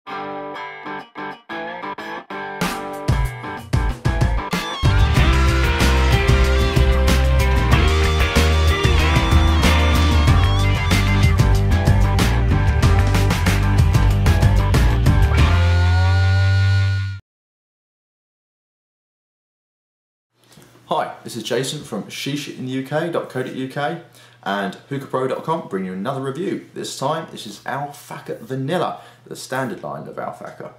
Hi, this is Jason from shishaintheuk.co.uk and hookahpro.com bringing you another review. This time this is Fakher Vanilla, the standard line of Fakher.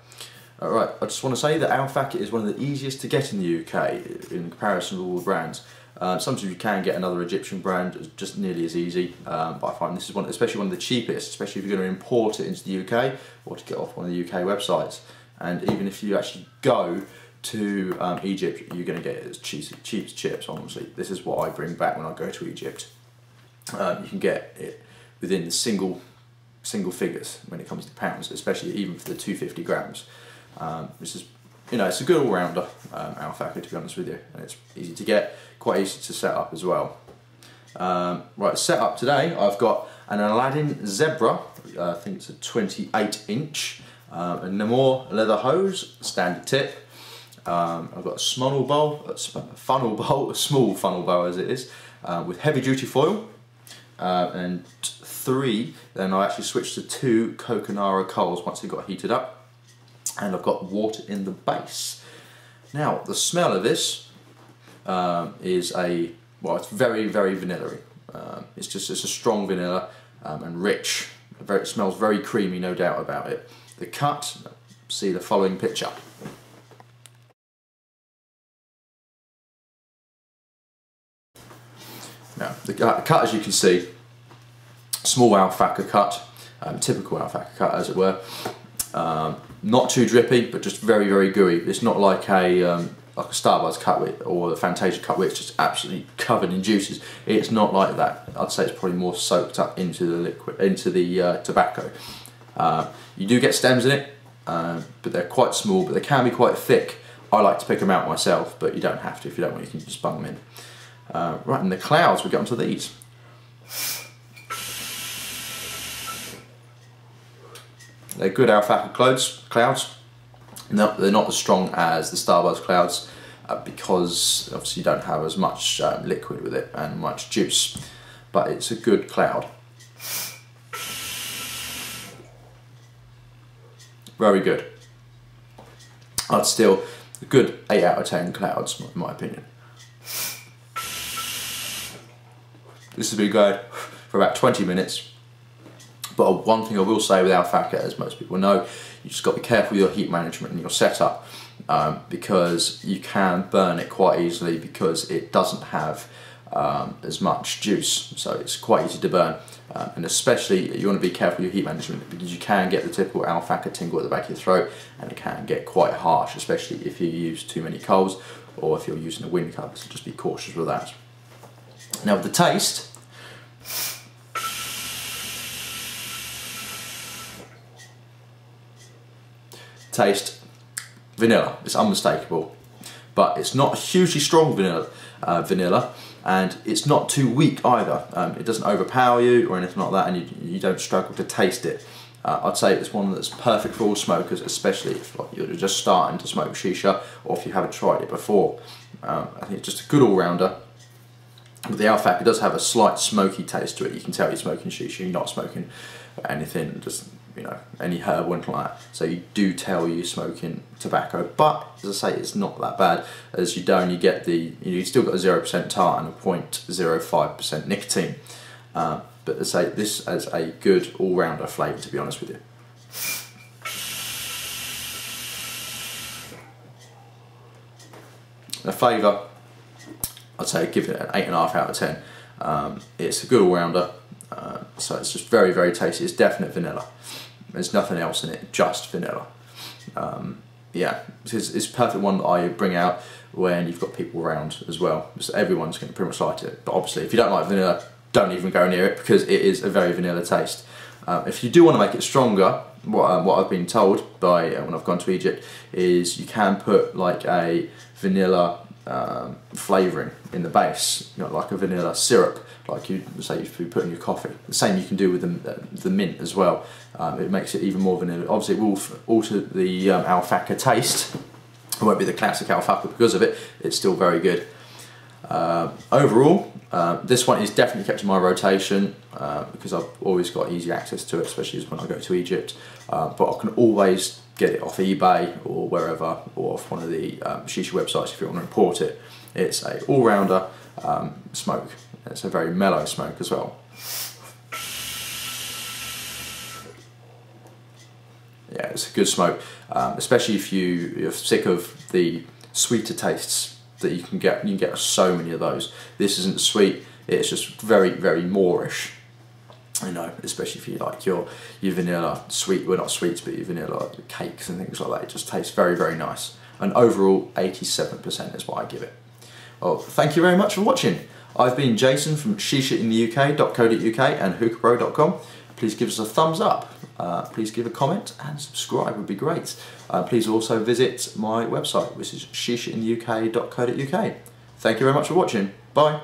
Alright, I just want to say that Fakher is one of the easiest to get in the UK in comparison with all the brands. Sometimes you can get another Egyptian brand just nearly as easy, but I find this is especially one of the cheapest, especially if you're going to import it into the UK or to get off one of the UK websites. And even if you actually go to Egypt, you're going to get it as cheap as chips, honestly. This is what I bring back when I go to Egypt. You can get it within the single figures when it comes to pounds, especially even for the 250 grams. This is, it's a good all-rounder, Fakher, to be honest with you, and it's easy to get, quite easy to set up as well. Right, set up today, I've got an Aladdin Zebra, I think it's a 28-inch, a Namor leather hose, standard tip. I've got a small funnel bowl, a small funnel bowl as it is, with heavy duty foil, and 3, then I actually switched to 2 Coconara coals once it got heated up, and I've got water in the base. Now the smell of this is it's very vanilla-y. It's a strong vanilla and rich. It smells very creamy, no doubt about it. The cut, see the following picture. Now, the cut, as you can see, small Fakher cut, typical Fakher cut as it were. Not too drippy, but just very gooey. It's not like a Starbucks cut or the Fantasia cut, which is just absolutely covered in juices. It's not like that. I'd say it's probably more soaked up into the liquid, into the tobacco. You do get stems in it, but they're quite small, but they can be quite thick. I like to pick them out myself, but you don't have to. If you don't want, you can just bung them in. Right, in the clouds, we get onto these. They're good Fakher clouds. No, they're not as strong as the Starbucks clouds because obviously you don't have as much liquid with it and much juice, but it's a good cloud. Very good. I'd still a good 8 out of 10 clouds, in my opinion. This has been going for about 20 minutes, but one thing I will say with Fakher, as most people know, you just got to be careful with your heat management and your setup, because you can burn it quite easily because it doesn't have as much juice, so it's quite easy to burn. And especially you want to be careful with your heat management because you can get the typical Fakher tingle at the back of your throat, and it can get quite harsh, especially if you use too many coals or if you're using a wind cover, so just be cautious with that. Now with the taste, vanilla. It's unmistakable, but it's not a hugely strong vanilla, and it's not too weak either. It doesn't overpower you or anything like that, and you don't struggle to taste it. I'd say it's one that's perfect for all smokers, especially if you're just starting to smoke shisha or if you haven't tried it before. I think it's just a good all-rounder. But the Fakher does have a slight smoky taste to it. You can tell you're smoking shisha, you're not smoking anything, just any herb or anything like that. So you do tell you're smoking tobacco, but as I say, it's not that bad. As you get you still got a 0% tar and a 0.05% nicotine. But as I say, this is a good all-rounder flavour, to be honest with you. The flavour, I'd say give it an 8.5 out of 10. It's a good all-rounder, so it's just very tasty. It's definite vanilla. There's nothing else in it, just vanilla. Yeah, it's a perfect one that I bring out when you've got people around as well. So everyone's going to pretty much like it. But obviously, if you don't like vanilla, don't even go near it because it is a very vanilla taste. If you do want to make it stronger, what I've been told by when I've gone to Egypt is you can put like a vanilla flavouring in the base, you know, like a vanilla syrup, like you say you put in your coffee. The same you can do with the mint as well. It makes it even more vanilla. Obviously, it will alter the alfalfa taste. It won't be the classic alfalfa because of it. It's still very good. Overall, this one is definitely kept in my rotation because I've always got easy access to it, especially when I go to Egypt. But I can always get it off eBay or wherever, or off one of the shisha websites if you want to import it. It's a all-rounder smoke. It's a very mellow smoke as well. Yeah, it's a good smoke, especially if you're sick of the sweeter tastes that you can get. You can get so many of those. This isn't sweet, it's just very, very Moorish. You know, especially if you like your vanilla sweet, well not sweets, but your vanilla cakes and things like that. It just tastes very, very nice. And overall, 87% is what I give it. Well, thank you very much for watching. I've been Jason from shishaintheuk.co.uk and hookahpro.com. Please give us a thumbs up. Please give a comment and subscribe would be great. Please also visit my website, which is shishaintheuk.co.uk. Thank you very much for watching. Bye.